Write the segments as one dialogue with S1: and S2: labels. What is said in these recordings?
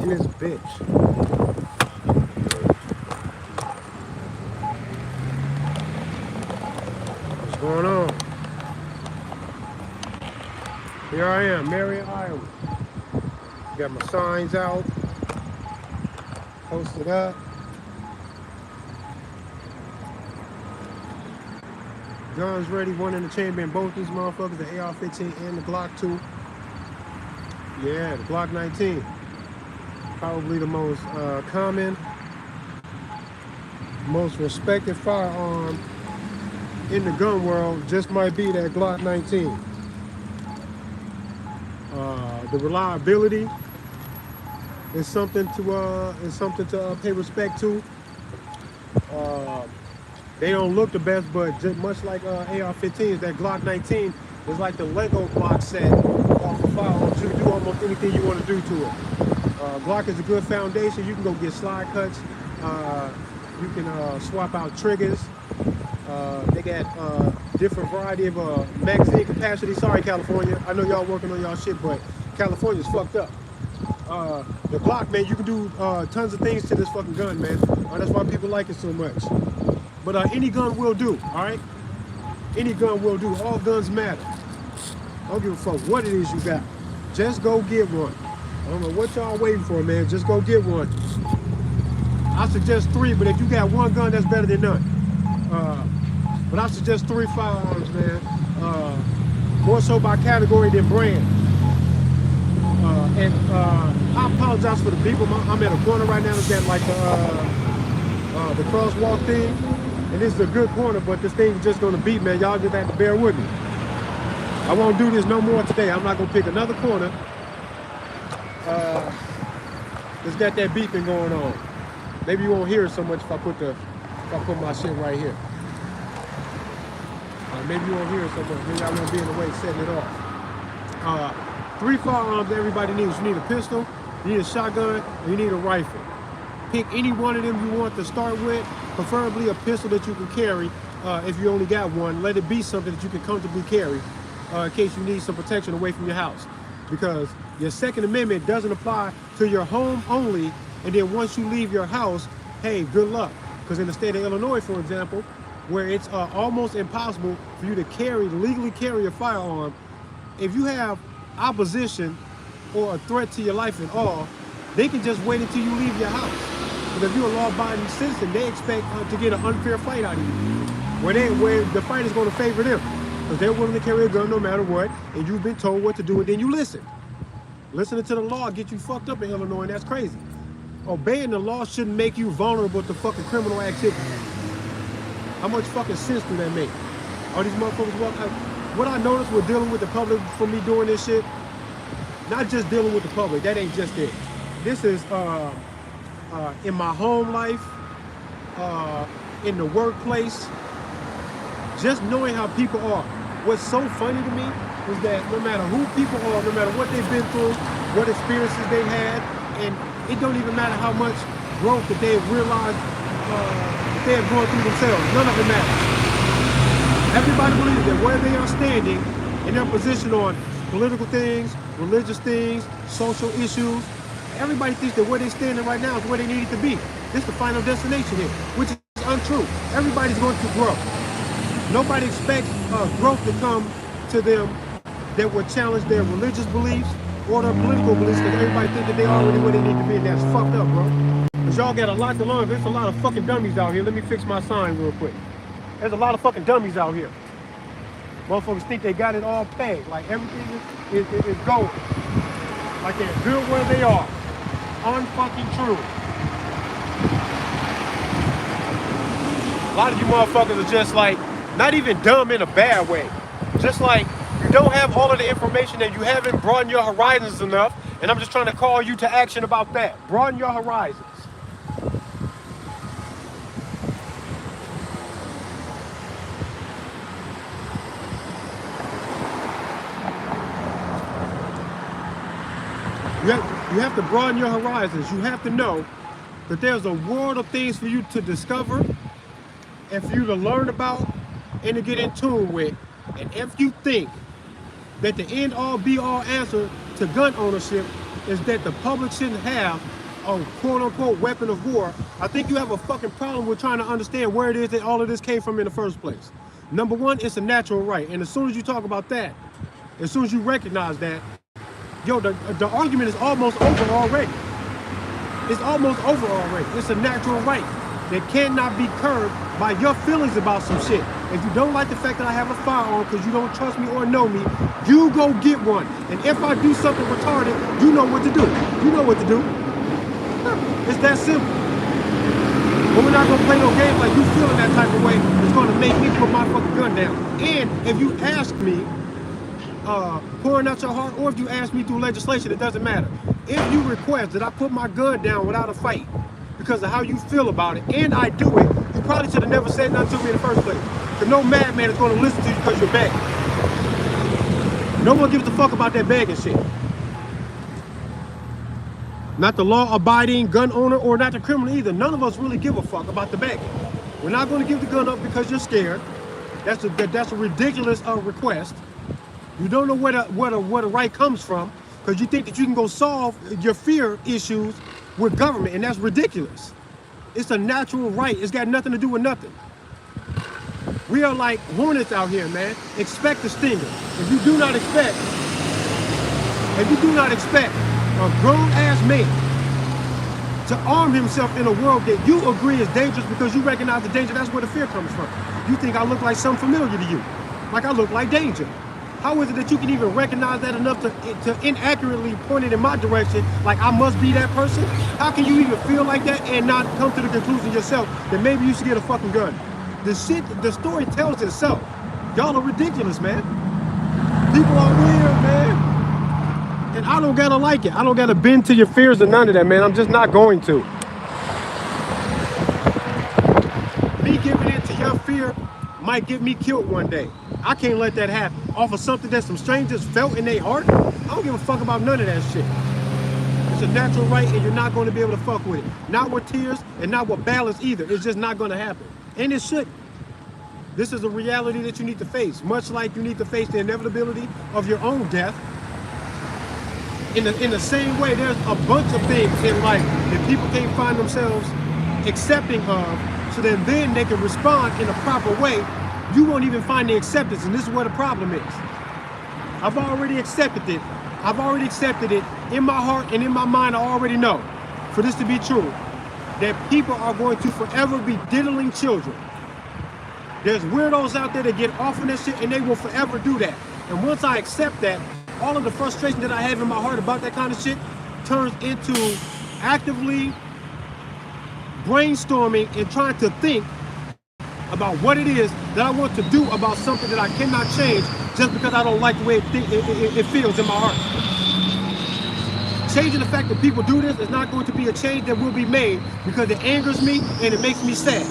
S1: in this bitch. What's going on? Here I am, Marion, Iowa. Got my signs out, posted up. Guns ready, one in the chamber in both these motherfuckers, the AR-15 and the Glock 2. Yeah, the Glock 19. Probably the most common, most respected firearm in the gun world just might be that Glock 19. The reliability is something to pay respect to. They don't look the best, but just much like AR-15s, that Glock 19 is like the Lego block set off of firearms. You can do almost anything you want to do to it. Glock is a good foundation. You can go get slide cuts. You can swap out triggers. They got different variety of magazine capacity. Sorry, California. I know y'all working on y'all shit, but California's fucked up. The Glock, man, you can do tons of things to this fucking gun, man. That's why people like it so much. But any gun will do, all right? Any gun will do. All guns matter. I don't give a fuck what it is you got. Just go get one. I don't know what y'all waiting for, man. Just go get one. I suggest 3, but if you got one gun, that's better than none. But I suggest 3 firearms, man. More so by category than brand. I apologize for the people. I'm at a corner right now. It's got like the crosswalk thing. And this is a good corner, but this thing is just gonna beat, man. Y'all just have to bear with me. I won't do this no more today. I'm not gonna pick another corner. It's got that beeping going on. Maybe you won't hear it so much if I put my shit right here. Maybe you won't hear it so much. Maybe I won't be in the way setting it off. 3 firearms everybody needs. You need a pistol, you need a shotgun, and you need a rifle. Pick any one of them you want to start with, preferably a pistol that you can carry. If you only got one, let it be something that you can comfortably carry in case you need some protection away from your house. Because your Second Amendment doesn't apply to your home only, and then once you leave your house, hey, good luck. Because in the state of Illinois, for example, where it's almost impossible for you to legally carry a firearm, if you have opposition or a threat to your life at all, they can just wait until you leave your house. Because if you're a law-abiding citizen, they expect to get an unfair fight out of you, where the fight is going to favor them, because they're willing to carry a gun no matter what, and you've been told what to do, and then you listen. Listening to the law get you fucked up in Illinois, and that's crazy. Obeying the law shouldn't make you vulnerable to fucking criminal activity. How much fucking sense do that make? All these motherfuckers what I noticed with dealing with the public for me doing this shit, not just dealing with the public, that ain't just it. This is in my home life, in the workplace, just knowing how people are. What's so funny to me is that no matter who people are, no matter what they've been through, what experiences they've had, and it don't even matter how much growth that they've realized that they have gone through themselves, none of it matters. Everybody believes that where they are standing in their position on political things, religious things, social issues, everybody thinks that where they're standing right now is where they need it to be. This is the final destination here, which is untrue. Everybody's going to grow. Nobody expects growth to come to them that would challenge their religious beliefs or their political beliefs, because everybody thinks that they already where they need to be, and that's fucked up, bro. Because y'all got a lot to learn. There's a lot of fucking dummies out here. Let me fix my sign real quick. There's a lot of fucking dummies out here. Motherfuckers think they got it all pegged. Like everything is gold. Like they're good where they are. Unfucking true. A lot of you motherfuckers are just like, not even dumb in a bad way. Just like you don't have all of the information and you haven't broadened your horizons enough. And I'm just trying to call you to action about that. Broaden your horizons. You have to broaden your horizons. You have to know that there's a world of things for you to discover and for you to learn about and to get in tune with. And if you think that the end all be all answer to gun ownership is that the public shouldn't have a quote-unquote weapon of war. I think you have a fucking problem with trying to understand where it is that all of this came from in the first place. Number one, it's a natural right. And as soon as you talk about that, as soon as you recognize that, yo, the argument is almost over already. It's almost over already. It's a natural right that cannot be curbed by your feelings about some shit. If you don't like the fact that I have a firearm because you don't trust me or know me, you go get one. And if I do something retarded, you know what to do. You know what to do. It's that simple. But we're not gonna play no games like you feeling that type of way. It's gonna make me put my fucking gun down. And if you ask me, pouring out your heart, or if you ask me through legislation, it doesn't matter. If you request that I put my gun down without a fight because of how you feel about it, and I do it, you probably should have never said nothing to me in the first place. Because no madman is going to listen to you because you're begging. No one gives a fuck about that begging shit. Not the law-abiding gun owner or not the criminal either. None of us really give a fuck about the begging. We're not going to give the gun up because you're scared. That's a ridiculous request. You don't know where the right comes from because you think that you can go solve your fear issues with government, and that's ridiculous. It's a natural right. It's got nothing to do with nothing. We are like hornets out here, man. Expect the stinger. If you do not expect a grown-ass man to arm himself in a world that you agree is dangerous because you recognize the danger, that's where the fear comes from. You think I look like something familiar to you, like I look like danger. How is it that you can even recognize that enough to inaccurately point it in my direction, like I must be that person? How can you even feel like that and not come to the conclusion yourself that maybe you should get a fucking gun? The story tells itself. Y'all are ridiculous, man. People are weird, man. And I don't gotta like it. I don't gotta bend to your fears or none of that, man. I'm just not going to. Me giving in to your fear might get me killed one day. I can't let that happen. Off of something that some strangers felt in their heart, I don't give a fuck about none of that shit. It's a natural right and you're not going to be able to fuck with it. Not with tears and not with balance either. It's just not going to happen. And it shouldn't. This is a reality that you need to face. Much like you need to face the inevitability of your own death. In the same way, there's a bunch of things in life that people can't find themselves accepting of, so that then they can respond in a proper way. You won't even find the acceptance, and this is where the problem is. I've already accepted it. I've already accepted it in my heart and in my mind. I already know, for this to be true, that people are going to forever be diddling children. There's weirdos out there that get off on that shit, and they will forever do that. And once I accept that, all of the frustration that I have in my heart about that kind of shit turns into actively brainstorming and trying to think about what it is that I want to do about something that I cannot change just because I don't like the way it feels in my heart. Changing the fact that people do this is not going to be a change that will be made because it angers me and it makes me sad.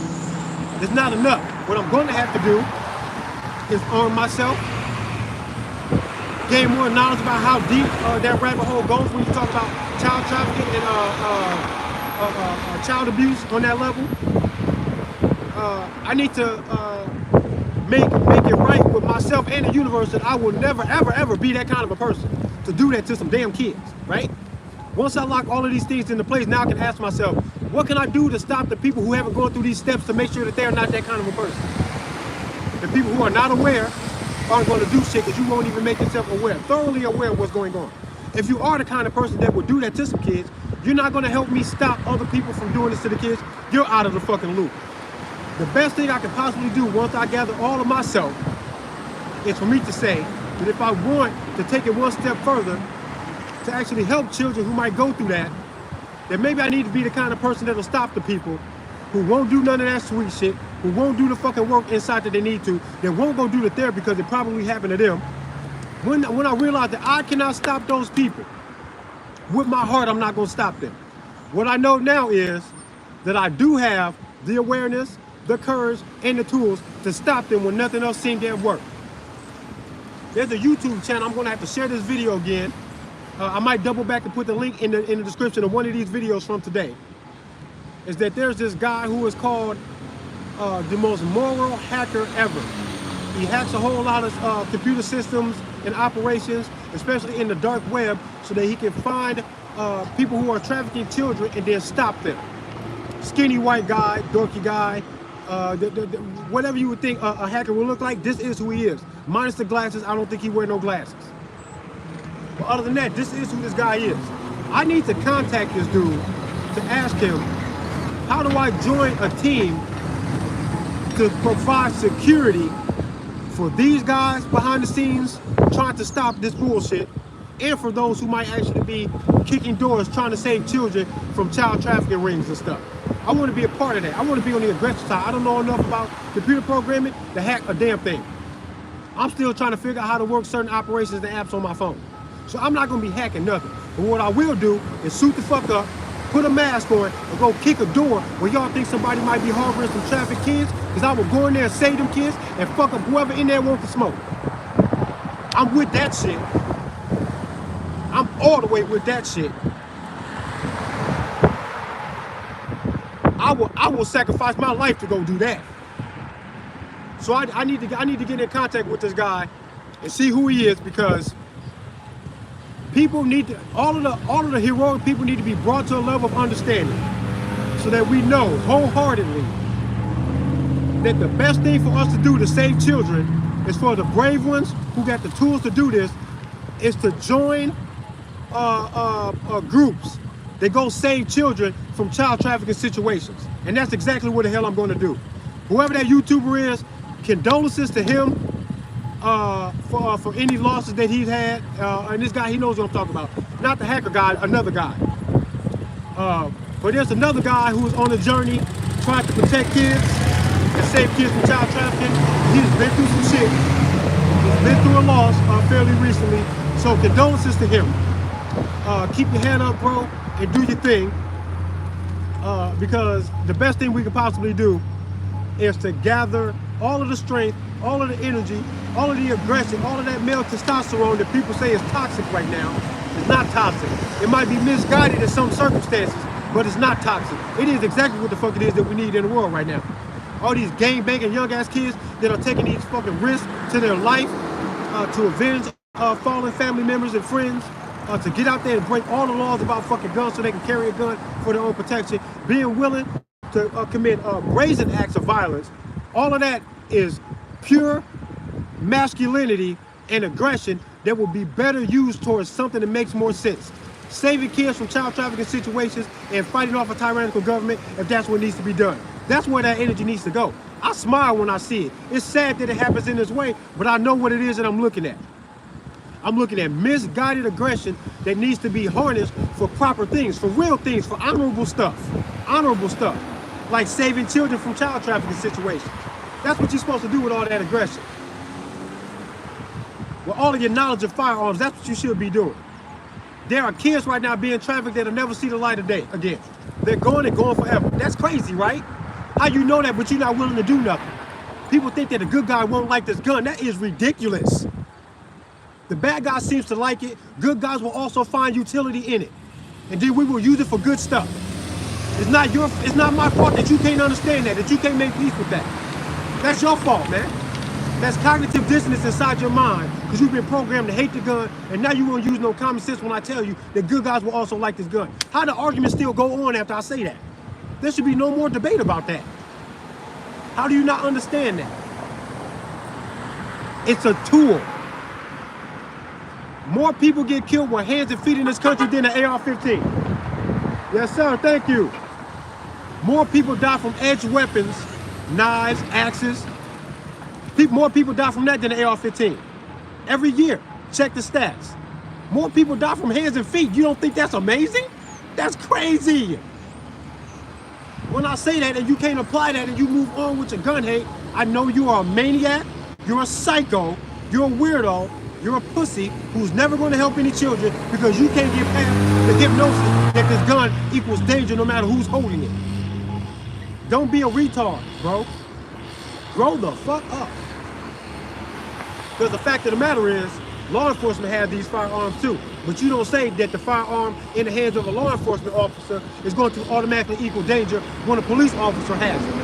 S1: It's not enough. What I'm going to have to do is arm myself, gain more knowledge about how deep that rabbit hole goes when you talk about child trafficking and child abuse on that level. I need to make it right with myself and the universe that I will never, ever, ever be that kind of a person to do that to some damn kids, right? Once I lock all of these things into place, now I can ask myself, what can I do to stop the people who haven't gone through these steps to make sure that they're not that kind of a person? The people who are not aware aren't going to do shit because you won't even make yourself aware, thoroughly aware of what's going on. If you are the kind of person that would do that to some kids, you're not going to help me stop other people from doing this to the kids. You're out of the fucking loop. The best thing I can possibly do once I gather all of myself is for me to say that if I want to take it one step further to actually help children who might go through that, then maybe I need to be the kind of person that'll stop the people who won't do none of that sweet shit, who won't do the fucking work inside that they need to, that won't go do the therapy because it probably happened to them. When I realize that I cannot stop those people, with my heart, I'm not going to stop them. What I know now is that I do have the awareness, the courage, and the tools to stop them when nothing else seemed to work. There's a YouTube channel. I'm going to have to share this video again. I might double back and put the link in the description of one of these videos from today. Is that there's this guy who is called the most moral hacker ever. He hacks a whole lot of computer systems and operations, especially in the dark web, so that he can find people who are trafficking children and then stop them. Skinny white guy, dorky guy, whatever you would think a hacker would look like, this is who he is. Minus the glasses, I don't think he wear no glasses. But other than that, this is who this guy is. I need to contact this dude to ask him, how do I join a team to provide security for these guys behind the scenes trying to stop this bullshit, and for those who might actually be kicking doors trying to save children from child trafficking rings and stuff. I want to be a part of that. I want to be on the aggressive side. I don't know enough about computer programming to hack a damn thing. I'm still trying to figure out how to work certain operations and apps on my phone. So I'm not going to be hacking nothing. But what I will do is suit the fuck up, put a mask on, and go kick a door where y'all think somebody might be harboring some trafficked kids, because I will go in there and save them kids and fuck up whoever in there wants to smoke. I'm with that shit. I'm all the way with that shit. I will sacrifice my life to go do that. So I need to get in contact with this guy and see who he is, because people need to, all of the heroic people need to be brought to a level of understanding, so that we know wholeheartedly that the best thing for us to do to save children is for the brave ones who got the tools to do this, is to join groups that go save children from child trafficking situations. And that's exactly what the hell I'm going to do. Whoever that YouTuber is, condolences to him for any losses that he's had. And this guy, he knows what I'm talking about. Not the hacker guy, another guy. But there's another guy who's on a journey trying to protect kids and save kids from child trafficking. He's been through some shit. He's been through a loss fairly recently. So condolences to him. Keep your hand up, bro, and do your thing. Because the best thing we could possibly do is to gather all of the strength, all of the energy, all of the aggression, all of that male testosterone that people say is toxic right now. It's not toxic. It might be misguided in some circumstances, but it's not toxic. It is exactly what the fuck it is that we need in the world right now. All these gang banging young ass kids that are taking these fucking risks to their life to avenge fallen family members and friends, to get out there and break all the laws about fucking guns so they can carry a gun for their own protection, being willing to commit brazen acts of violence. All of that is pure masculinity and aggression that will be better used towards something that makes more sense. Saving kids from child trafficking situations and fighting off a tyrannical government, if that's what needs to be done. That's where that energy needs to go. I smile when I see it. It's sad that it happens in this way, but I know what it is that I'm looking at. I'm looking at misguided aggression that needs to be harnessed for proper things, for real things, for honorable stuff. Honorable stuff. Like saving children from child trafficking situations. That's what you're supposed to do with all that aggression. With all of your knowledge of firearms, that's what you should be doing. There are kids right now being trafficked that'll never see the light of day again. They're going and going forever. That's crazy, right? How you know that, but you're not willing to do nothing? People think that a good guy won't like this gun. That is ridiculous. The bad guy seems to like it. Good guys will also find utility in it. And then we will use it for good stuff. It's not my fault that you can't understand that you can't make peace with that. That's your fault, man. That's cognitive dissonance inside your mind, because you've been programmed to hate the gun, and now you won't use no common sense when I tell you that good guys will also like this gun. How the argument still go on after I say that? There should be no more debate about that. How do you not understand that? It's a tool. More people get killed with hands and feet in this country than an AR-15. Yes, sir, thank you. More people die from edged weapons, knives, axes. More people die from that than an AR-15. Every year, check the stats. More people die from hands and feet. You don't think that's amazing? That's crazy. When I say that and you can't apply that and you move on with your gun hate, I know you are a maniac, you're a psycho, you're a weirdo, you're a pussy who's never going to help any children because you can't get past the hypnosis that this gun equals danger no matter who's holding it. Don't be a retard, bro. Grow the fuck up. Because the fact of the matter is, law enforcement have these firearms too. But you don't say that the firearm in the hands of a law enforcement officer is going to automatically equal danger when a police officer has it.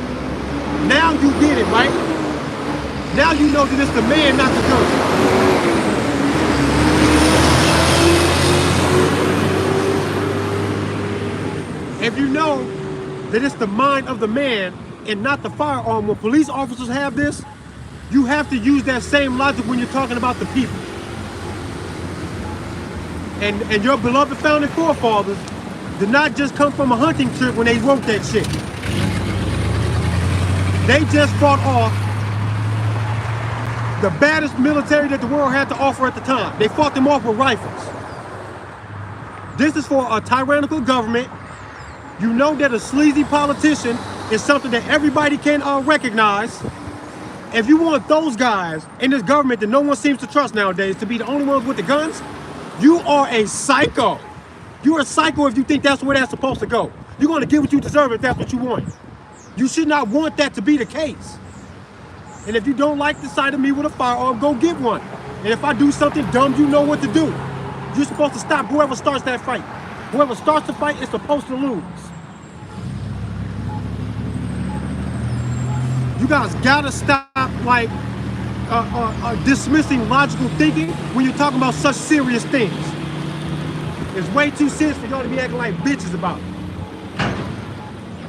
S1: Now you get it, right? Now you know that it's the man, not the gun. If you know that it's the mind of the man and not the firearm, when police officers have this, you have to use that same logic when you're talking about the people. And your beloved founding forefathers did not just come from a hunting trip when they wrote that shit. They just fought off the baddest military that the world had to offer at the time. They fought them off with rifles. This is for a tyrannical government. You know that a sleazy politician is something that everybody can recognize. If you want those guys in this government that no one seems to trust nowadays to be the only ones with the guns, you are a psycho. You're a psycho if you think that's where that's supposed to go. You're going to get what you deserve if that's what you want. You should not want that to be the case. And if you don't like the sight of me with a firearm, go get one. And if I do something dumb, you know what to do. You're supposed to stop whoever starts that fight. Whoever starts the fight is supposed to lose. You guys gotta stop like dismissing logical thinking when you're talking about such serious things. It's way too serious for y'all to be acting like bitches about it.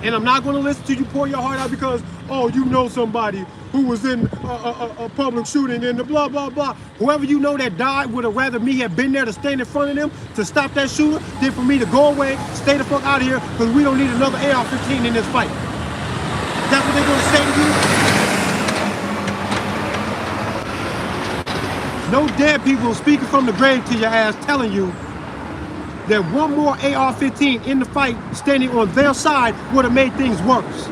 S1: And I'm not gonna listen to you pour your heart out because, oh, you know somebody who was in a public shooting and the blah, blah, blah. Whoever you know that died would have rather me have been there to stand in front of them to stop that shooter than for me to go away, stay the fuck out of here, because we don't need another AR-15 in this fight. That's what they're gonna say to you? No dead people speaking from the grave to your ass telling you that one more AR-15 in the fight standing on their side would have made things worse.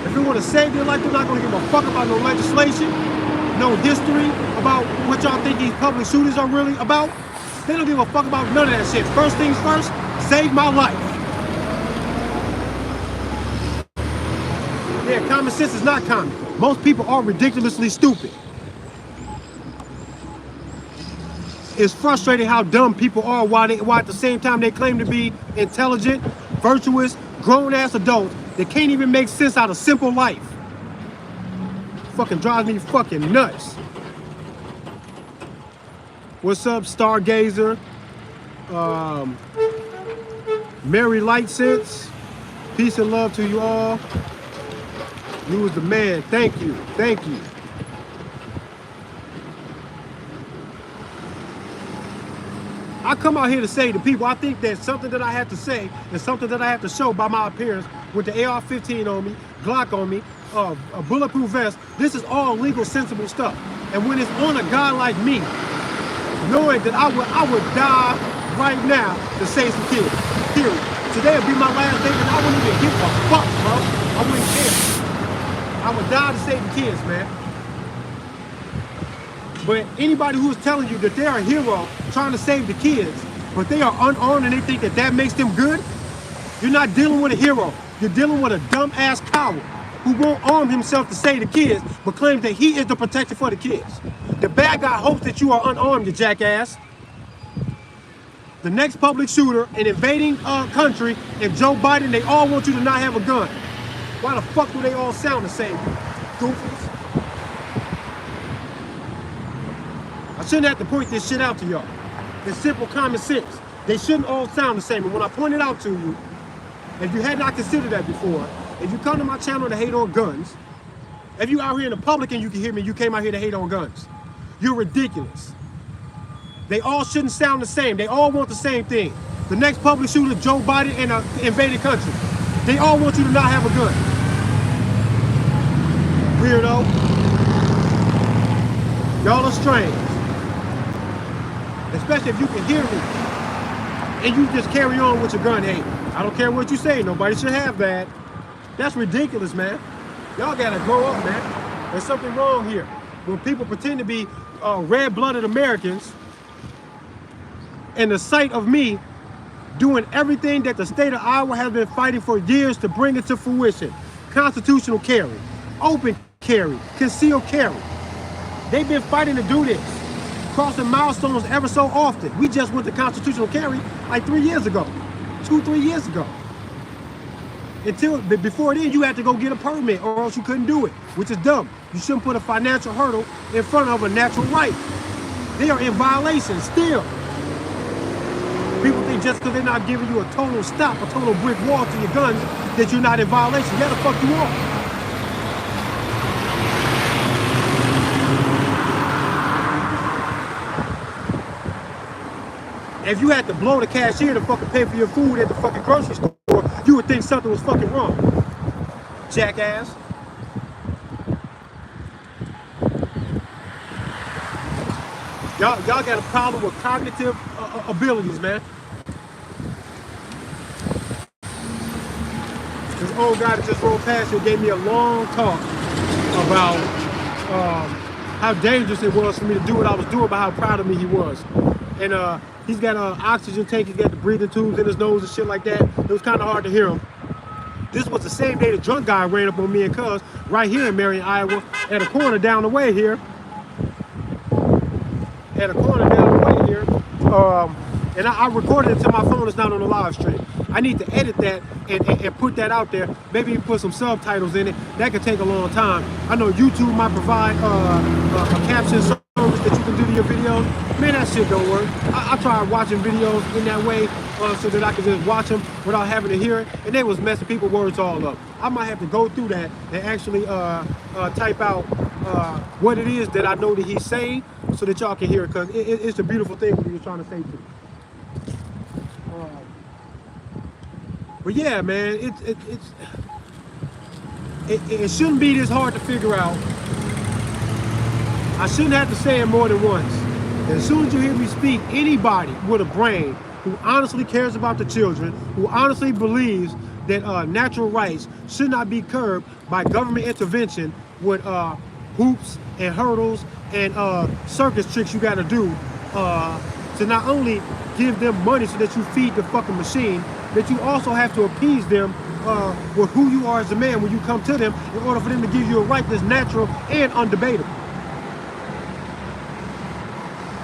S1: If you want to save your life, they're not going to give a fuck about no legislation, no history about what y'all think these public shooters are really about. They don't give a fuck about none of that shit. First things first, save my life. Yeah, common sense is not common. Most people are ridiculously stupid. It's frustrating how dumb people are while at the same time they claim to be intelligent, virtuous, grown-ass adults that can't even make sense out of simple life. Fucking drives me fucking nuts. What's up, Stargazer? Mary Lightsense. Peace and love to you all. You was the man. Thank you. Thank you. I come out here to say to people, I think that something that I have to say and something that I have to show by my appearance with the AR-15 on me, Glock on me, a bulletproof vest, this is all legal, sensible stuff. And when it's on a guy like me, knowing that I would die right now to save some kids, period. Today would be my last day and I wouldn't even give a fuck, bro. I wouldn't care. I would die to save the kids, man. But anybody who's telling you that they're a hero trying to save the kids, but they are unarmed and they think that that makes them good, you're not dealing with a hero. You're dealing with a dumb-ass coward who won't arm himself to save the kids, but claims that he is the protector for the kids. The bad guy hopes that you are unarmed, you jackass. The next public shooter, an invading country, and Joe Biden, they all want you to not have a gun. Why the fuck do they all sound the same? Goofies. I shouldn't have to point this shit out to y'all. It's simple common sense. They shouldn't all sound the same. And when I point it out to you, if you had not considered that before, if you come to my channel to hate on guns, if you out here in the public and you can hear me, you came out here to hate on guns. You're ridiculous. They all shouldn't sound the same. They all want the same thing. The next public shooter, Joe Biden, in an invaded country. They all want you to not have a gun. Weirdo. Y'all are strange. Especially if you can hear me and you just carry on with your gun hate. I don't care what you say. Nobody should have that. That's ridiculous, man. Y'all gotta grow up, man. There's something wrong here. When people pretend to be red-blooded Americans, in the sight of me doing everything that the state of Iowa has been fighting for years to bring it to fruition. Constitutional carry, open carry, concealed carry. They've been fighting to do this, crossing milestones ever so often. We just went to constitutional carry like 3 years ago, 2-3 years ago. Before then, you had to go get a permit or else you couldn't do it, which is dumb. You shouldn't put a financial hurdle in front of a natural right. They are in violation still. People think And just because they're not giving you a total stop, a total brick wall to your guns, that you're not in violation. Yeah, the fuck you are. If you had to blow the cashier to fucking pay for your food at the fucking grocery store, you would think something was fucking wrong. Jackass. Y'all got a problem with cognitive abilities, man. This old guy that just rolled past here gave me a long talk about how dangerous it was for me to do what I was doing, but how proud of me he was. And he's got an oxygen tank, he's got the breathing tubes in his nose and shit like that. It was kind of hard to hear him. This was the same day the drunk guy ran up on me and Cuz right here in Marion, Iowa, at a corner down the way here. And I recorded it to my phone. It's not on the live stream. I need to edit that and put that out there. Maybe put some subtitles in it. That could take a long time. I know YouTube might provide a caption service that you can do to your videos. Man, that shit don't work. I tried watching videos in that way so that I could just watch them without having to hear it, and they was messing people's words all up. I might have to go through that and actually type out what it is that I know that he's saying so that y'all can hear it, because it's a beautiful thing what he was trying to say to me. But yeah, man, it shouldn't be this hard to figure out. I shouldn't have to say it more than once. As soon as you hear me speak, anybody with a brain who honestly cares about the children, who honestly believes that natural rights should not be curbed by government intervention with hoops and hurdles and circus tricks you gotta do to not only give them money so that you feed the fucking machine, that you also have to appease them with who you are as a man when you come to them in order for them to give you a right that's natural and undebatable.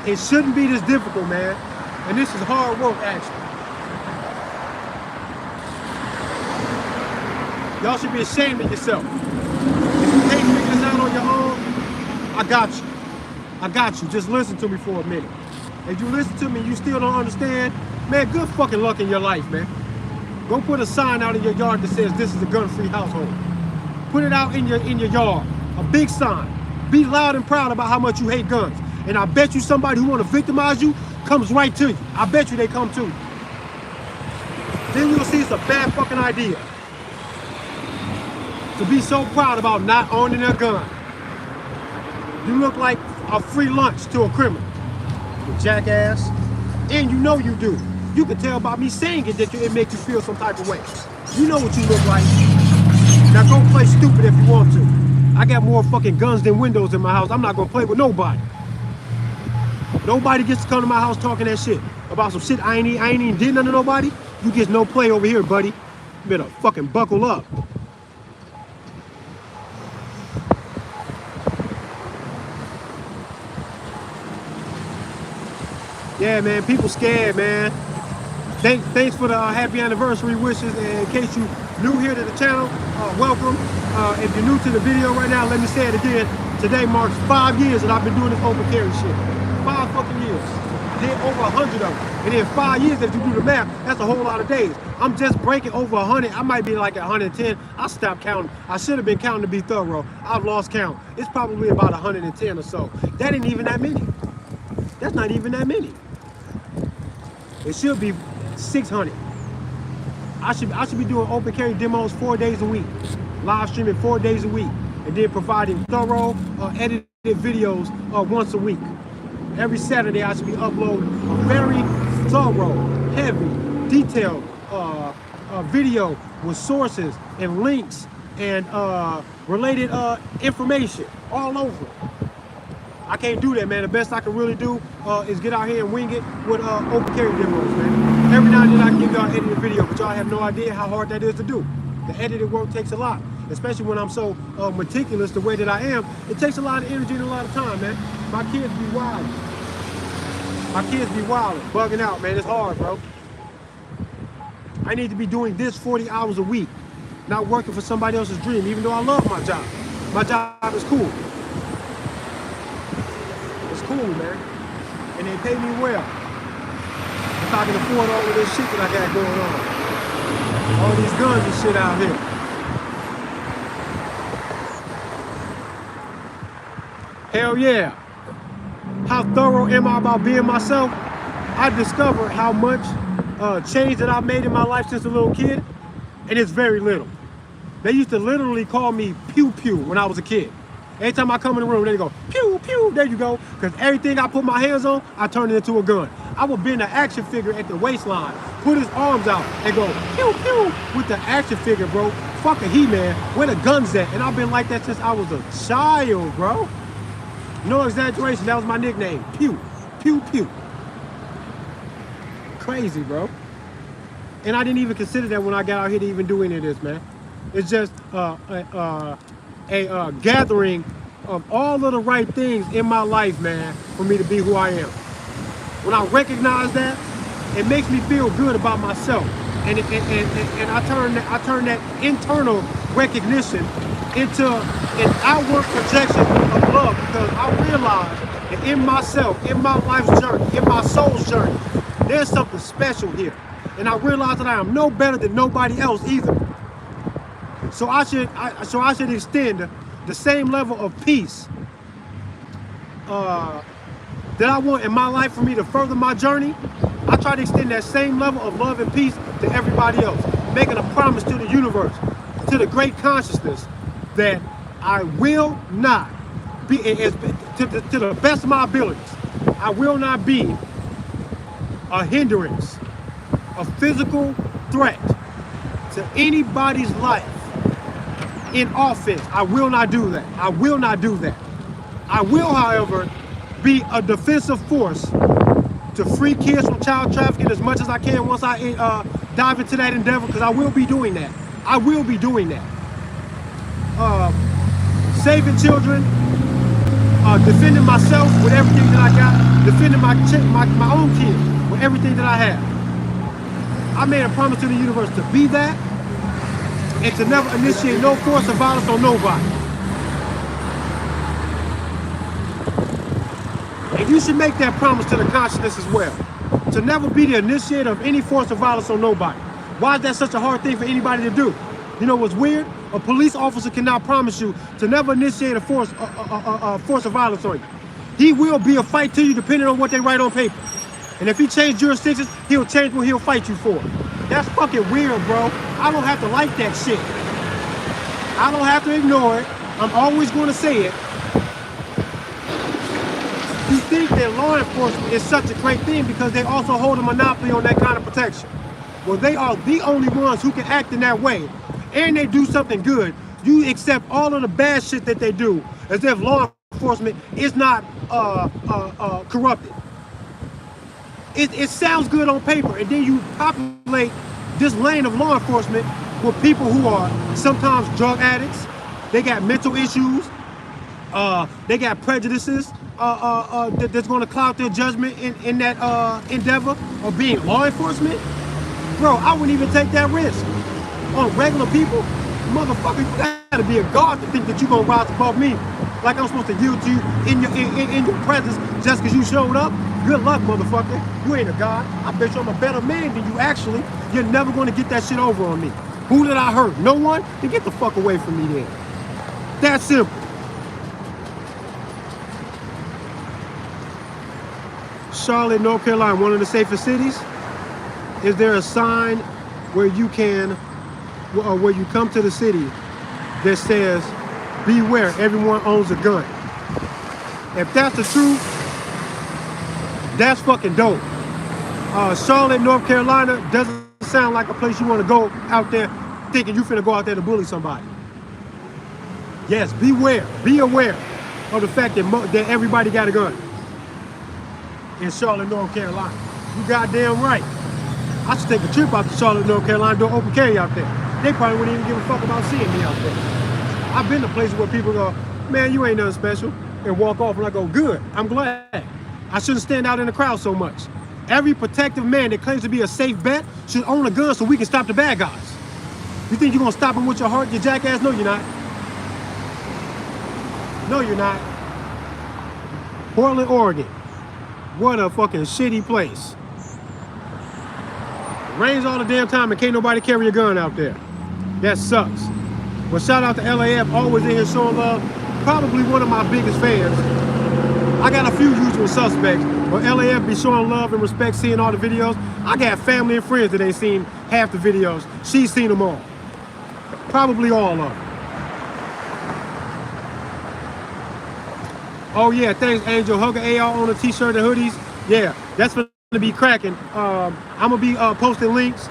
S1: It shouldn't be this difficult, man. And this is hard work, actually. Y'all should be ashamed of yourself. If you can't figure this out on your own, I got you. I got you. Just listen to me for a minute. If you listen to me and you still don't understand, man, good fucking luck in your life, man. Go put a sign out in your yard that says this is a gun-free household. Put it out in your yard, a big sign. Be loud and proud about how much you hate guns. And I bet you somebody who want to victimize you comes right to you. I bet you they come to you. Then you'll see it's a bad fucking idea to be so proud about not owning a gun. You look like a free lunch to a criminal, you jackass. And you know you do. You can tell by me saying it that it makes you feel some type of way. You know what you look like. Now go play stupid if you want to. I got more fucking guns than windows in my house. I'm not gonna play with nobody. Nobody gets to come to my house talking that shit about some shit I ain't even did nothing to nobody. You get no play over here, buddy. You better fucking buckle up. Yeah, man, people scared, man. Thanks for the happy anniversary wishes. And in case you new here to the channel, welcome. If you're new to the video right now, let me say it again. Today marks 5 years that I've been doing this open carry shit. 5 fucking years. I did over 100 of them. And in 5 years, if you do the math, that's a whole lot of days. I'm just breaking over 100. I might be like at 110. I stopped counting. I should have been counting to be thorough. I've lost count. It's probably about 110 or so. That ain't even that many. That's not even that many. It should be 600. I should be doing open carry demos 4 days a week, live streaming 4 days a week, and then providing thorough edited videos once a week. Every Saturday I should be uploading a very thorough, heavy, detailed video with sources and links and related information all over. I can't do that, man. The best I can really do is get out here and wing it with open carry demos, man. Every now and then I can give y'all an edited video, but y'all have no idea how hard that is to do. The edited work takes a lot, especially when I'm so meticulous the way that I am. It takes a lot of energy and a lot of time, man. My kids be wild. My kids be wild, bugging out, man. It's hard, bro. I need to be doing this 40 hours a week, not working for somebody else's dream, even though I love my job. My job is cool. It's cool, man. And they pay me well. So I can afford all of this shit that I got going on. All these guns and shit out here. Hell yeah. How thorough am I about being myself? I discovered how much change that I've made in my life since a little kid, and it's very little. They used to literally call me Pew Pew when I was a kid. Every time I come in the room, they go, pew, pew, there you go. Because everything I put my hands on, I turn it into a gun. I would bend an action figure at the waistline, put his arms out, and go, pew, pew, with the action figure, bro. Fuck a He-Man, where the gun's at? And I've been like that since I was a child, bro. No exaggeration, that was my nickname, Pew, Pew, Pew. Crazy, bro. And I didn't even consider that when I got out here to even do any of this, man. It's just a gathering of all of the right things in my life, man, for me to be who I am. When I recognize that, it makes me feel good about myself. And I turn that internal recognition into an outward projection of love, because I realize that in myself, in my life's journey, in my soul's journey, there's something special here. And I realize that I am no better than nobody else either. So I should extend the same level of peace that I want in my life for me to further my journey. I try to extend that same level of love and peace to everybody else, making a promise to the universe, to the great consciousness, that I will not be, to the best of my abilities, I will not be a hindrance, a physical threat to anybody's life in offense. I will not do that. I will not do that. I will, however, be a defensive force to free kids from child trafficking as much as I can once I dive into that endeavor, because I will be doing that. I will be doing that. Saving children, defending myself with everything that I got, defending my own kids with everything that I have. I made a promise to the universe to be that, and to never initiate no force of violence on nobody. And you should make that promise to the consciousness as well, to never be the initiator of any force of violence on nobody. Why is that such a hard thing for anybody to do? You know what's weird? A police officer cannot promise you to never initiate a force of violence on you. He will be a fight to you depending on what they write on paper. And if he changes jurisdictions, he'll change what he'll fight you for. That's fucking weird, bro. I don't have to like that shit. I don't have to ignore it. I'm always going to say it. You think that law enforcement is such a great thing because they also hold a monopoly on that kind of protection. Well, they are the only ones who can act in that way, and they do something good. You accept all of the bad shit that they do as if law enforcement is not corrupted. It sounds good on paper, and then you populate this lane of law enforcement with people who are sometimes drug addicts. They got mental issues. They got prejudices that's going to cloud their judgment in that endeavor of being law enforcement. Bro, I wouldn't even take that risk on regular people. Motherfucker, you gotta be a god to think that you're gonna rise above me, like I'm supposed to yield to you in your presence just because you showed up. Good luck, motherfucker. You ain't a god. I bet you I'm a better man than you actually. You're never gonna get that shit over on me. Who did I hurt? No one? Then get the fuck away from me then. That simple. Charlotte, North Carolina, one of the safest cities. Is there a sign where you can, where you come to the city that says, beware, everyone owns a gun? If that's the truth, that's fucking dope. Charlotte, North Carolina doesn't sound like a place you want to go out there thinking you finna go out there to bully somebody. Yes, beware, be aware of the fact that everybody got a gun in Charlotte, North Carolina. You goddamn right. I should take a trip out to Charlotte, North Carolina, do open carry out there. They probably wouldn't even give a fuck about seeing me out there. I've been to places where people go, man, you ain't nothing special, and walk off, and I go, good, I'm glad. I shouldn't stand out in the crowd so much. Every protective man that claims to be a safe bet should own a gun so we can stop the bad guys. You think you're gonna stop them with your heart, you jackass? No, you're not. No, you're not. Portland, Oregon. What a fucking shitty place. Rains all the damn time and can't nobody carry a gun out there. That sucks. But shout out to LAF, always in here showing love. Probably one of my biggest fans. I got a few usual suspects, but LAF be showing love and respect, seeing all the videos. I got family and friends that ain't seen half the videos. She's seen them all. Probably all of them. Oh yeah, thanks Angel. Hugger AR on the t-shirt and hoodies. Yeah, that's gonna be cracking. I'm gonna be posting links,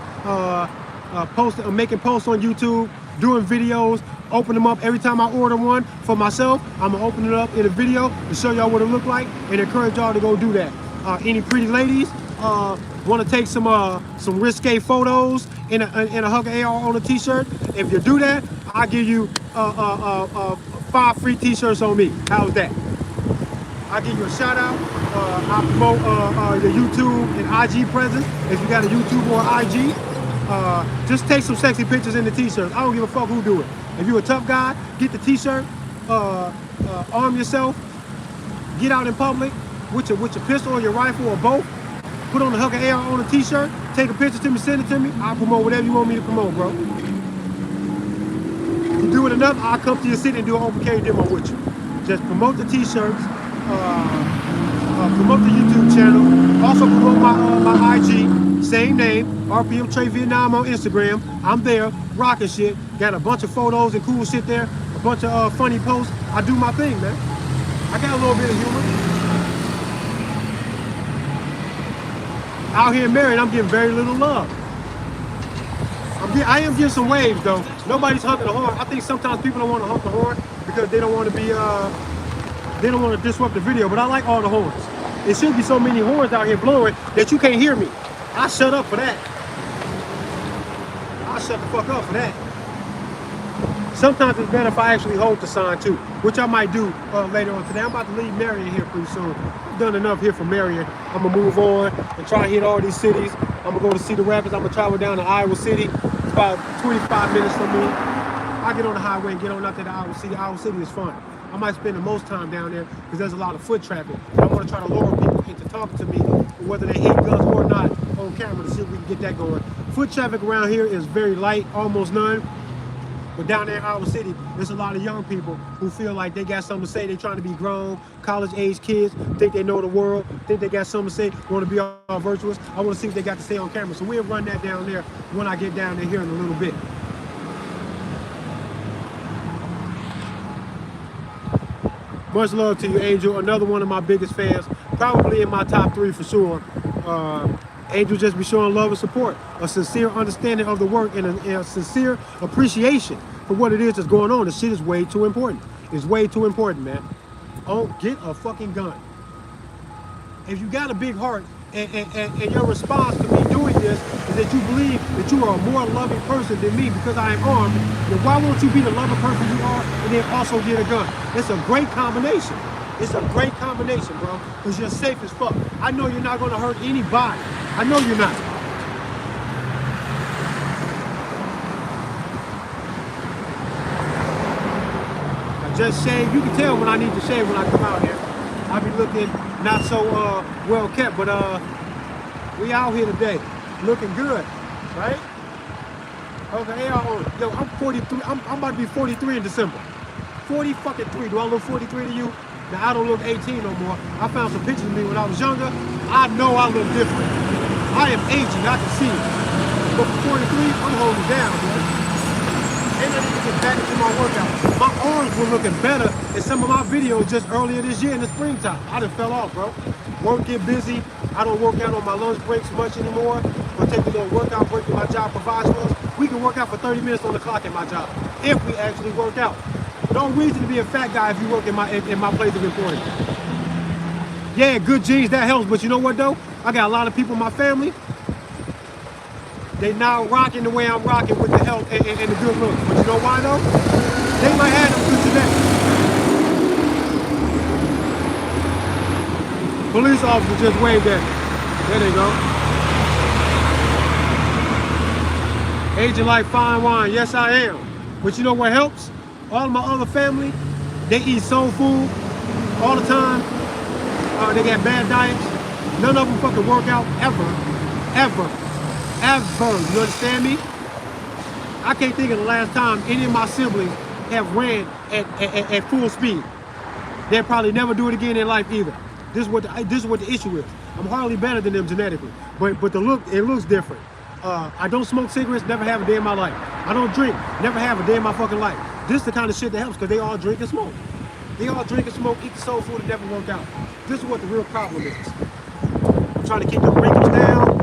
S1: making posts on YouTube, doing videos, open them up every time I order one for myself. I'm gonna open it up in a video to show y'all what it look like and encourage y'all to go do that. Any pretty ladies want to take some risque photos in a Hugger AR on a t-shirt? If you do that, I'll give you 5 free t-shirts on me. How's that? I'll give you a shout out. I'll promote your YouTube and IG presence. If you got a YouTube or IG, just take some sexy pictures in the t-shirts. I don't give a fuck who do it. If you're a tough guy, get the t-shirt, arm yourself, get out in public with your pistol or your rifle or both. Put on the Hugger AR on a t-shirt, take a picture to me, send it to me. I'll promote whatever you want me to promote, bro. You do it enough, I'll come to your city and do an open carry demo with you. Just promote the t-shirts, promote the YouTube channel, also promote my IG, same name, RPM Trey Vietnam on Instagram. I'm there, rocking shit. Got a bunch of photos and cool shit there, a bunch of funny posts. I do my thing, man. I got a little bit of humor. Out here in Marion, I'm getting very little love. I am getting some waves though. Nobody's honking the horn. I think sometimes people don't want to honk the horn because they don't want to be, they don't want to disrupt the video. But I like all the horns. There should be so many horns out here blowing that you can't hear me. I shut up for that. I shut the fuck up for that. Sometimes it's better if I actually hold the sign too, which I might do later on today. I'm about to leave Marion here pretty soon. I've done enough here for Marion. I'm gonna move on and try to hit all these cities. I'm gonna go to Cedar Rapids. I'm gonna travel down to Iowa City. It's about 25 minutes from me. I get on the highway and get on out there to Iowa City. Iowa City is fun. I might spend the most time down there because there's a lot of foot traffic. I want to try to lure people into talking to me, whether they hate guns or not, on camera to see if we can get that going. Foot traffic around here is very light, almost none. But down there in Iowa City, there's a lot of young people who feel like they got something to say. They're trying to be grown, college-age kids, think they know the world, think they got something to say, want to be all virtuous. I want to see what they got to say on camera. So we'll run that down there when I get down there here in a little bit. Much love to you, Angel. Another one of my biggest fans, probably in my top 3 for sure. Angel just be showing love and support, a sincere understanding of the work and a sincere appreciation for what it is that's going on. This shit is way too important. It's way too important, man. Oh, get a fucking gun. If you got a big heart and your response to me doing this is that you believe that you are a more loving person than me because I am armed, then why won't you be the loving person you are and then also get a gun? It's a great combination. It's a great combination, bro, because you're safe as fuck. I know you're not going to hurt anybody. I know you're not. I just shaved. You can tell when I need to shave when I come out here. I be looking not so well kept, but we out here today, looking good, right? Okay, yo, I'm 43. I'm about to be 43 in December. 40 fucking 3. Do I look 43 to you? Now, I don't look 18 no more. I found some pictures of me when I was younger. I know I look different. I am aging, I can see it. But for 43, I'm holding down, bro. And I need to get back into my workout. My arms were looking better in some of my videos just earlier this year in the springtime. I done fell off, bro. Work get busy. I don't work out on my lunch breaks much anymore. I'll take a little workout break that my job provides for us. We can work out for 30 minutes on the clock at my job, if we actually work out. No reason to be a fat guy if you work in my place of employment. Yeah, good genes, that helps. But you know what though? I got a lot of people in my family. They now rocking the way I'm rocking with the health and the good looks. But you know why though? They might have them good genetics. Police officer just waved at me. There they go. Aging like fine wine. Yes, I am. But you know what helps? All of my other family, they eat soul food all the time. They got bad diets. None of them fucking work out ever, ever, Ever. You understand me? I can't think of the last time any of my siblings have ran at full speed. They'll probably never do it again in their life either. This is what the issue is. I'm hardly better than them genetically, but it looks different. I don't smoke cigarettes, never have a day in my life. I don't drink, never have a day in my fucking life. This is the kind of shit that helps because they all drink and smoke. They all drink and smoke, eat the soul food, and never work out. This is what the real problem is. I'm trying to keep the wrinkles down.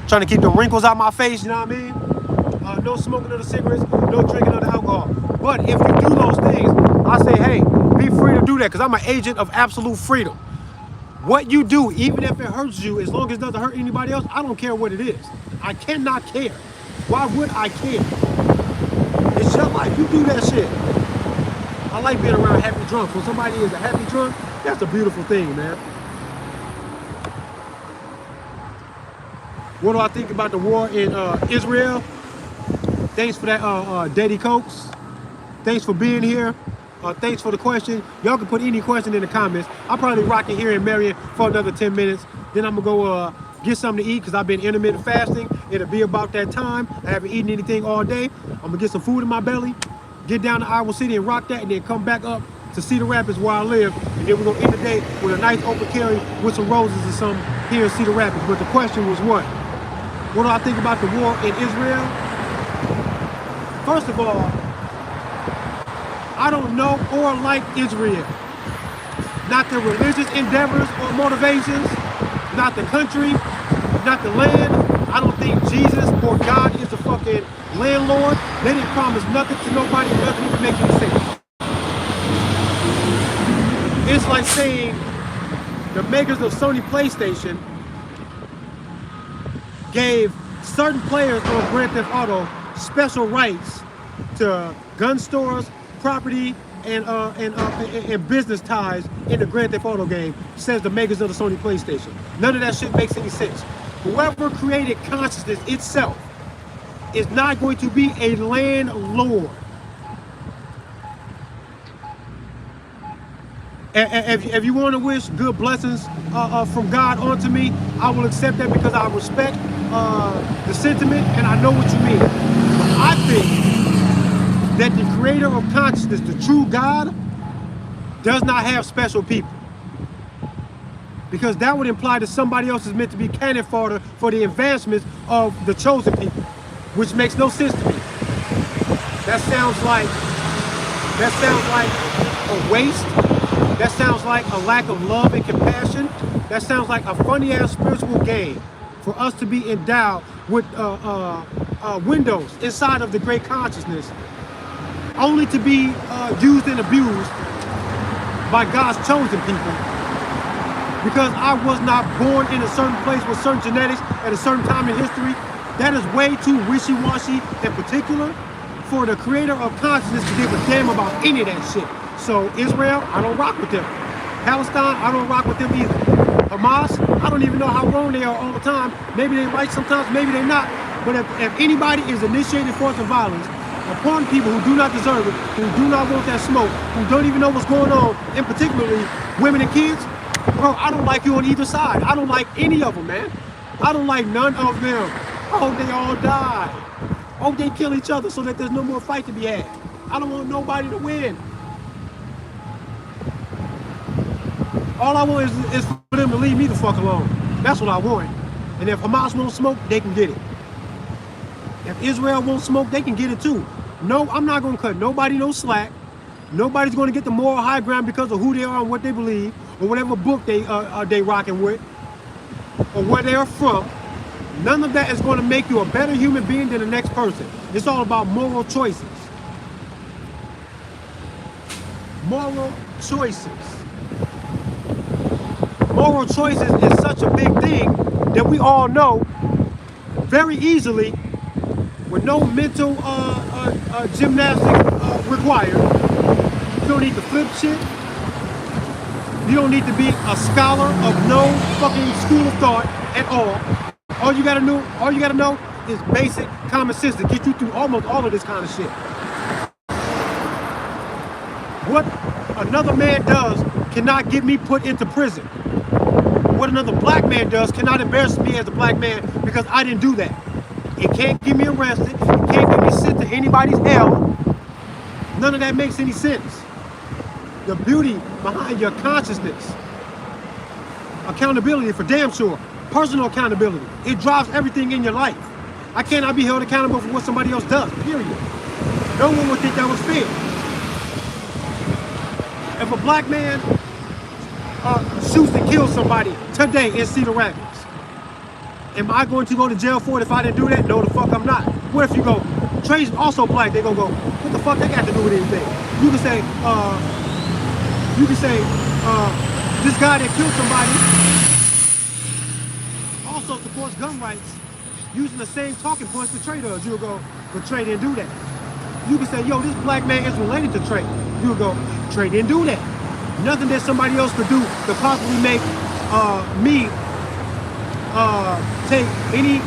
S1: Trying to keep the wrinkles out my face, you know what I mean? No smoking of the cigarettes, no drinking of the alcohol. But if you do those things, I say, hey, be free to do that because I'm an agent of absolute freedom. What you do, even if it hurts you, as long as it doesn't hurt anybody else, I don't care what it is. I cannot care. Why would I care? It's your life. You do that shit. I like being around happy drunks. When somebody is a happy drunk, that's a beautiful thing, man. What do I think about the war in Israel? Thanks for that, Daddy Cokes. Thanks for being here. Thanks for the question. Y'all can put any question in the comments. I'll probably rock it here in Marion for another 10 minutes. Then I'm going to go get something to eat because I've been intermittent fasting. It'll be about that time. I haven't eaten anything all day. I'm going to get some food in my belly, get down to Iowa City and rock that, and then come back up to Cedar Rapids where I live. And then we're going to end the day with a nice open carry with some roses or something here in Cedar Rapids. But the question was what? What do I think about the war in Israel? First of all, I don't know or like Israel. Not their religious endeavors or motivations, not the country, not the land. I don't think Jesus or God is a fucking landlord. They didn't promise nothing to nobody, nothing even make any sense. It's like saying the makers of Sony PlayStation gave certain players on Grand Theft Auto special rights to gun stores, property, and business ties in the Grand Theft Auto game, says the makers of the Sony PlayStation. None of that shit makes any sense. Whoever created consciousness itself is not going to be a landlord. If you want to wish good blessings from God onto me, I will accept that because I respect the sentiment and I know what you mean. But I think that the creator of consciousness, the true God, does not have special people. Because that would imply that somebody else is meant to be cannon fodder for the advancements of the chosen people, which makes no sense to me. That sounds like a waste. That sounds like a lack of love and compassion. That sounds like a funny ass spiritual game for us to be endowed with windows inside of the great consciousness, only to be used and abused by God's chosen people. Because I was not born in a certain place with certain genetics at a certain time in history. That is way too wishy-washy in particular for the creator of consciousness to give a damn about any of that shit. So Israel, I don't rock with them. Palestine, I don't rock with them either. Hamas, I don't even know how wrong they are all the time. Maybe they're right sometimes, maybe they're not. But if anybody is initiating force of violence upon people who do not deserve it, who do not want that smoke, who don't even know what's going on, and particularly women and kids, bro, I don't like you on either side. I don't like any of them, man. I don't like none of them. Oh, they all die. Oh, they kill each other so that there's no more fight to be had. I don't want nobody to win. All I want is for them to leave me the fuck alone. That's what I want. And if Hamas won't smoke, they can get it. If Israel won't smoke, they can get it too. No, I'm not going to cut nobody no slack. Nobody's going to get the moral high ground because of who they are and what they believe, or whatever book they rocking with, or where they are from. None of that is going to make you a better human being than the next person. It's all about moral choices. Moral choices. Moral choices is such a big thing that we all know very easily with no mental gymnastics required. You don't need to flip shit. You don't need to be a scholar of no fucking school of thought at all. All you gotta know is basic common sense to get you through almost all of this kind of shit. What another man does cannot get me put into prison. what another black man does cannot embarrass me as a black man because I didn't do that. It can't get me arrested. It can't get me sent to anybody's hell. None of that makes any sense. The beauty behind your consciousness. Accountability for damn sure. Personal accountability. It drives everything in your life. I cannot be held accountable for what somebody else does, period. No one would think that was fair. If a black man shoots and kills somebody today in Cedar Rapids, am I going to go to jail for it if I didn't do that? No, the fuck I'm not. What if you go, Trey's also black, they gonna go, what the fuck they got to do with anything? You can say, this guy that killed somebody also supports gun rights using the same talking points that Trey does. You'll go, but Trey didn't do that. You can say, yo, this black man is related to Trey. You'll go, Trey didn't do that. Nothing that somebody else could do to possibly make me take any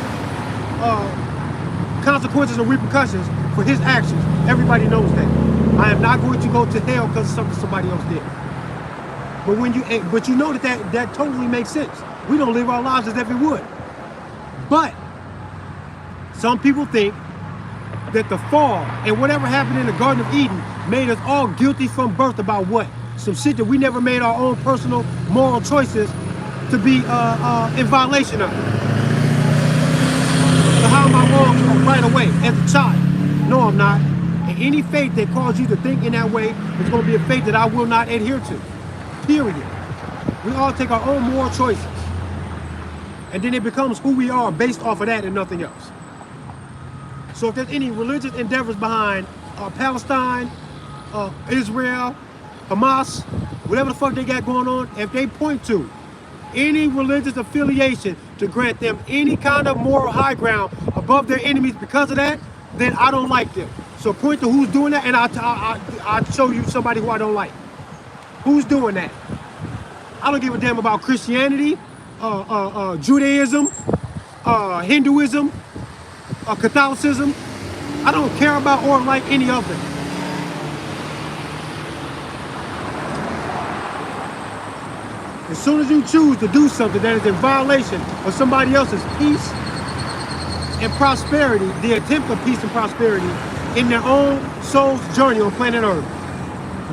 S1: consequences or repercussions for his actions. Everybody knows that. I am not going to go to hell because of something somebody else did. But you know that totally makes sense. We don't live our lives as if it would. But some people think that the fall and whatever happened in the Garden of Eden made us all guilty from birth about what? Some shit that we never made our own personal moral choices to be in violation of. So how am I wrong right away as a child? No, I'm not. And any faith that causes you to think in that way is going to be a faith that I will not adhere to. Period. We all take our own moral choices. And then it becomes who we are based off of that and nothing else. So if there's any religious endeavors behind Palestine, Israel, Hamas, whatever the fuck they got going on, if they point to any religious affiliation to grant them any kind of moral high ground above their enemies because of that, then I don't like them. So point to who's doing that and I'll show you somebody who I don't like. Who's doing that? I don't give a damn about Christianity, Judaism, Hinduism, Catholicism. I don't care about or like any of them. As soon as you choose to do something that is in violation of somebody else's peace and prosperity, the attempt of peace and prosperity in their own soul's journey on planet Earth,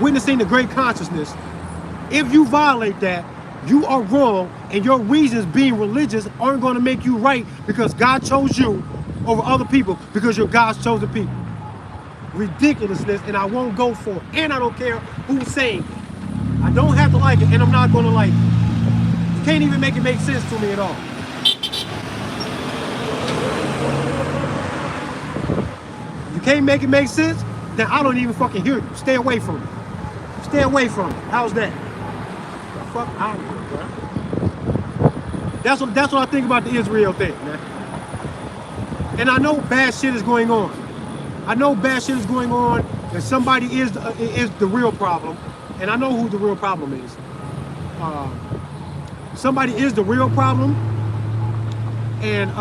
S1: witnessing the great consciousness, if you violate that, you are wrong, and your reasons being religious aren't going to make you right because God chose you over other people because you're God's chosen people. Ridiculousness, and I won't go for it. And I don't care who's saying it. I don't have to like it, and I'm not going to like it. You can't even make it make sense to me at all. You can't make it make sense, then I don't even fucking hear you. Stay away from it. Stay away from it. How's that? The fuck out of here, bro. That's what I think about the Israel thing, man. And I know bad shit is going on. I know bad shit is going on, and somebody is the real problem. And I know who the real problem is. Somebody is the real problem, and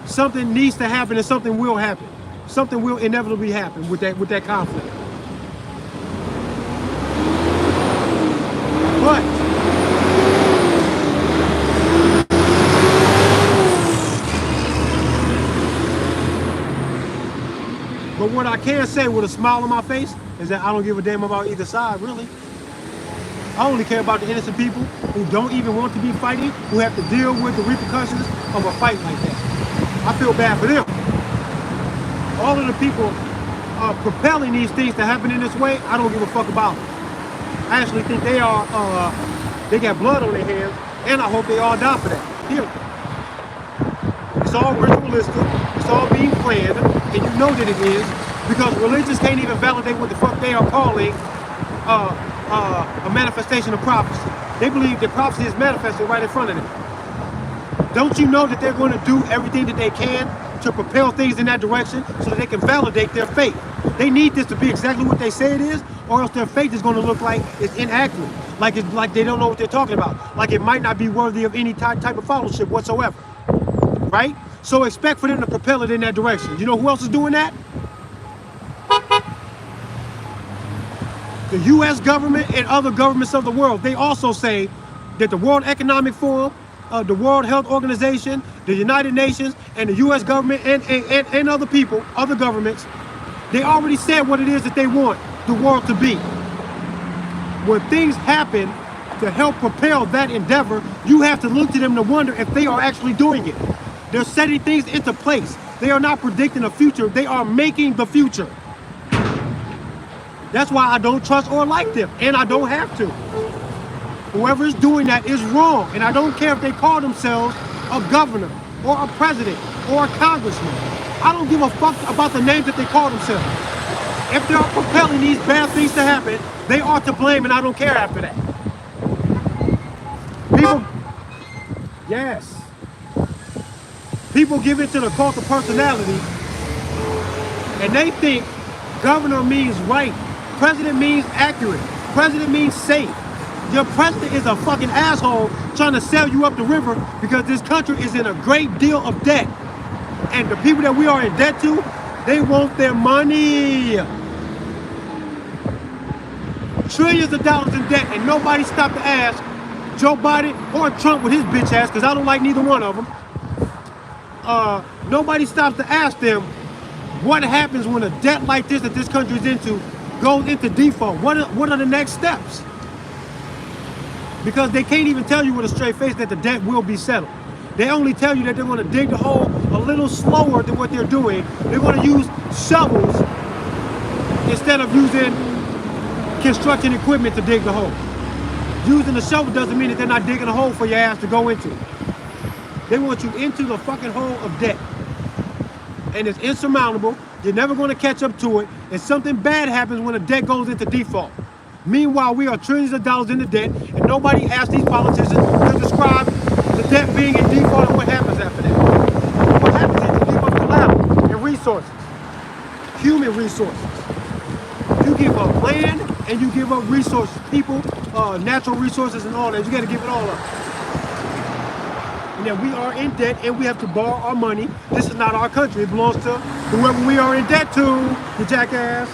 S1: something needs to happen, and something will happen. Something will inevitably happen with that conflict. But what I can say with a smile on my face is that I don't give a damn about either side, really. I only care about the innocent people who don't even want to be fighting, who have to deal with the repercussions of a fight like that. I feel bad for them. All of the people propelling these things to happen in this way, I don't give a fuck about them. I actually think they got blood on their hands, and I hope they all die for that. Here. It's all ritualistic, it's all being planned, and you know that it is, because religions can't even validate what the fuck they are calling a manifestation of prophecy. They believe that prophecy is manifested right in front of them. Don't you know that they're going to do everything that they can to propel things in that direction so that they can validate their faith? They need this to be exactly what they say it is, or else their faith is going to look like it's inaccurate, like they don't know what they're talking about, like it might not be worthy of any type of fellowship whatsoever, right? So expect for them to propel it in that direction. You know who else is doing that? The U.S. government and other governments of the world. They also say that the World Economic Forum, the World Health Organization, the United Nations, and the U.S. government and other people, other governments, they already said what it is that they want the world to be. When things happen to help propel that endeavor, you have to look to them to wonder if they are actually doing it. They're setting things into place. They are not predicting the future. They are making the future. That's why I don't trust or like them, and I don't have to. Whoever is doing that is wrong, and I don't care if they call themselves a governor or a president or a congressman. I don't give a fuck about the names that they call themselves. If they are propelling these bad things to happen, they are to blame, and I don't care after that. People give into the cult of personality, and they think governor means right, president means accurate, president means safe. Your president is a fucking asshole trying to sell you up the river because this country is in a great deal of debt. And the people that we are in debt to, they want their money. Trillions of dollars in debt, and nobody stopped to ask Joe Biden or Trump with his bitch ass, because I don't like neither one of them. Nobody stops to ask them what happens when a debt like this that this country is into goes into default. What are the next steps? Because they can't even tell you with a straight face that the debt will be settled. They only tell you that they're going to dig the hole a little slower than what they're doing. They're going to use shovels instead of using construction equipment to dig the hole. Using the shovel doesn't mean that they're not digging a hole for your ass to go into. They want you into the fucking hole of debt. And it's insurmountable. You're never going to catch up to it. And something bad happens when the debt goes into default. Meanwhile, we are trillions of dollars into debt, and nobody asks these politicians to describe the debt being in default and what happens after that. What happens is you give up collateral and resources, human resources. You give up land and you give up resources, people, natural resources and all that. You got to give it all up. And then we are in debt and we have to borrow our money. This is not our country. It belongs to whoever we are in debt to, you jackass.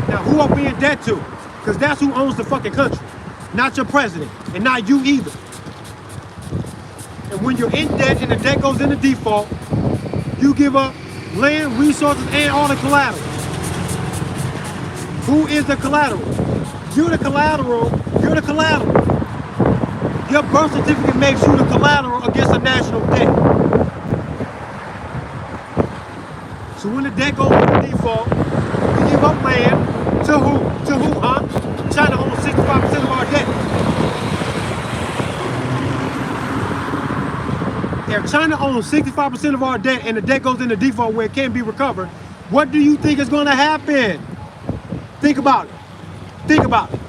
S1: Now, who are we in debt to? Because that's who owns the fucking country. Not your president, and not you either. And when you're in debt and the debt goes into default, you give up land, resources, and all the collateral. Who is the collateral? You're the collateral. You're the collateral. Your birth certificate makes you the collateral against a national debt. So when the debt goes into default, we give up land to who? To who, huh? China owns 65% of our debt. If China owns 65% of our debt and the debt goes into default where it can't be recovered, what do you think is going to happen? Think about it. Think about it.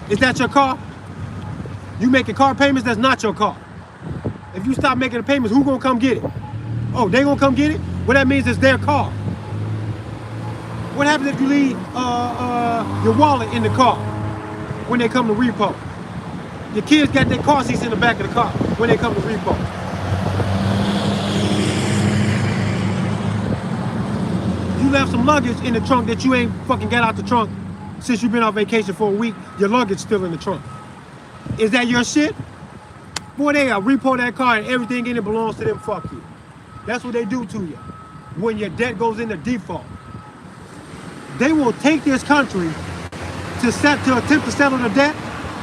S1: Is that your car? You making car payments, that's not your car. If you stop making the payments, who's going to come get it? Oh, they going to come get it? Well, that means it's their car. What happens if you leave your wallet in the car when they come to repo? Your kids got their car seats in the back of the car when they come to repo. You left some luggage in the trunk that you ain't fucking got out the trunk since you've been on vacation for a week. Your luggage still in the trunk. Is that your shit? Boy, they repo that car and everything in it belongs to them. Fuck you. That's what they do to you when your debt goes into default. They will take this country to attempt to settle the debt,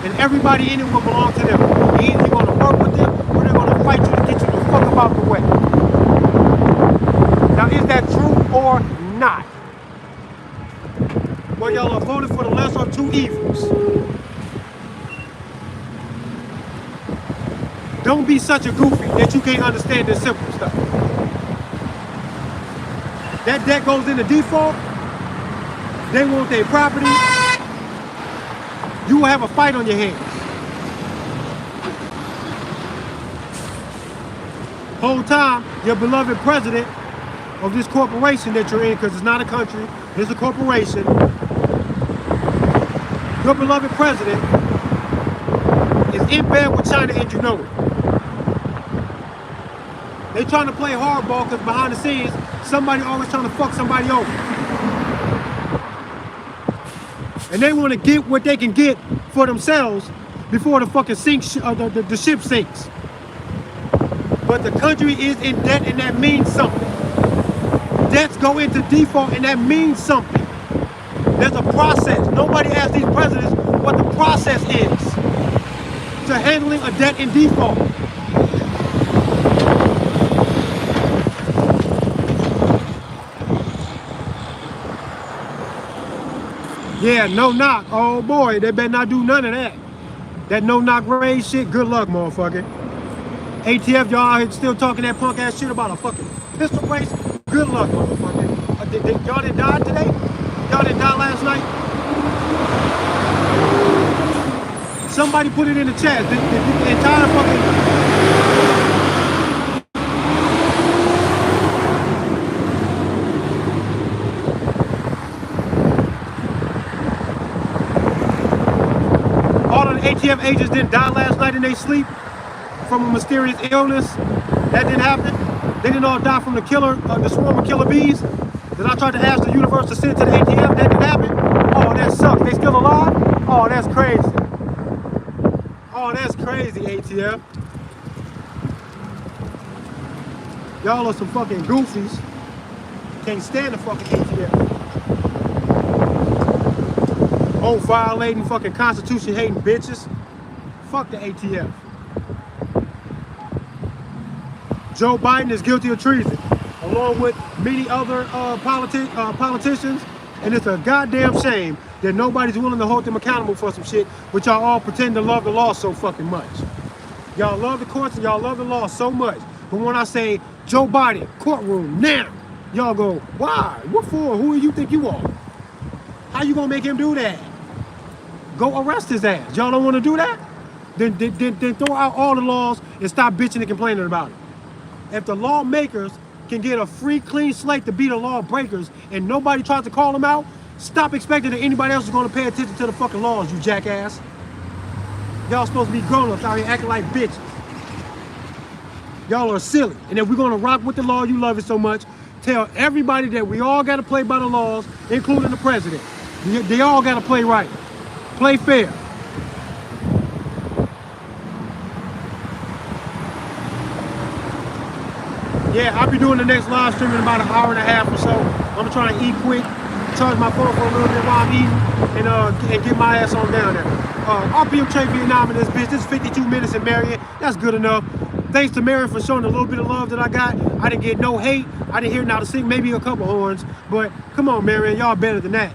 S1: and everybody in it will belong to them. Either you're going to work with them or they're going to fight you to get you the fuck up out the way. Now, is that true or not? Well, y'all are voting for the lesser of two evils. Don't be such a goofy that you can't understand this simple stuff. That debt goes into default. They want their property. You will have a fight on your hands. Whole time, your beloved president of this corporation that you're in, because it's not a country, it's a corporation. Your beloved president is in bed with China and you know it. They trying to play hardball because behind the scenes, somebody always trying to fuck somebody over. And they want to get what they can get for themselves before the fucking the ship sinks. But the country is in debt, and that means something. Debts go into default, and that means something. There's a process. Nobody asks these presidents what the process is to handling a debt in default. Yeah, no knock. Oh boy, they better not do none of that. That no knock raid shit, good luck, motherfucker. ATF, y'all out here still talking that punk ass shit about a fucking pistol race? Good luck, motherfucker. Y'all didn't die today? Y'all didn't die last night? Somebody put it in the chat. The entire fucking... ATF agents didn't die last night in their sleep from a mysterious illness. That didn't happen. They didn't all die from the swarm of killer bees that I tried to ask the universe to send to the ATF. That didn't happen. Oh, that sucks. They still alive? Oh, that's crazy. Oh, that's crazy, ATF. Y'all are some fucking goofies. Can't stand the fucking ATF. Oh, violating fucking Constitution hating bitches. Fuck the ATF. Joe Biden is guilty of treason, along with many other politicians, and it's a goddamn shame that nobody's willing to hold them accountable for some shit, but y'all all pretend to love the law so fucking much. Y'all love the courts and y'all love the law so much, but when I say Joe Biden, courtroom, now, y'all go, why? What for? Who do you think you are? How you gonna make him do that? Go arrest his ass. Y'all don't want to do that? Then throw out all the laws and stop bitching and complaining about it. If the lawmakers can get a free, clean slate to be the lawbreakers and nobody tries to call them out, stop expecting that anybody else is going to pay attention to the fucking laws, you jackass. Y'all supposed to be grown-ups out here acting like bitches. Y'all are silly. And if we're going to rock with the law, you love it so much, tell everybody that we all got to play by the laws, including the president. They all got to play right. Play fair. Yeah, I'll be doing the next live stream in about an hour and a half or so. I'm gonna try and eat quick, charge my phone for a little bit while I'm eating, and get my ass on down there. RPM Trade Vietnam in this bitch. This is 52 minutes in Marion. That's good enough. Thanks to Marion for showing a little bit of love that I got. I didn't get no hate. I didn't hear not a sing, maybe a couple horns. But come on, Marion, y'all better than that.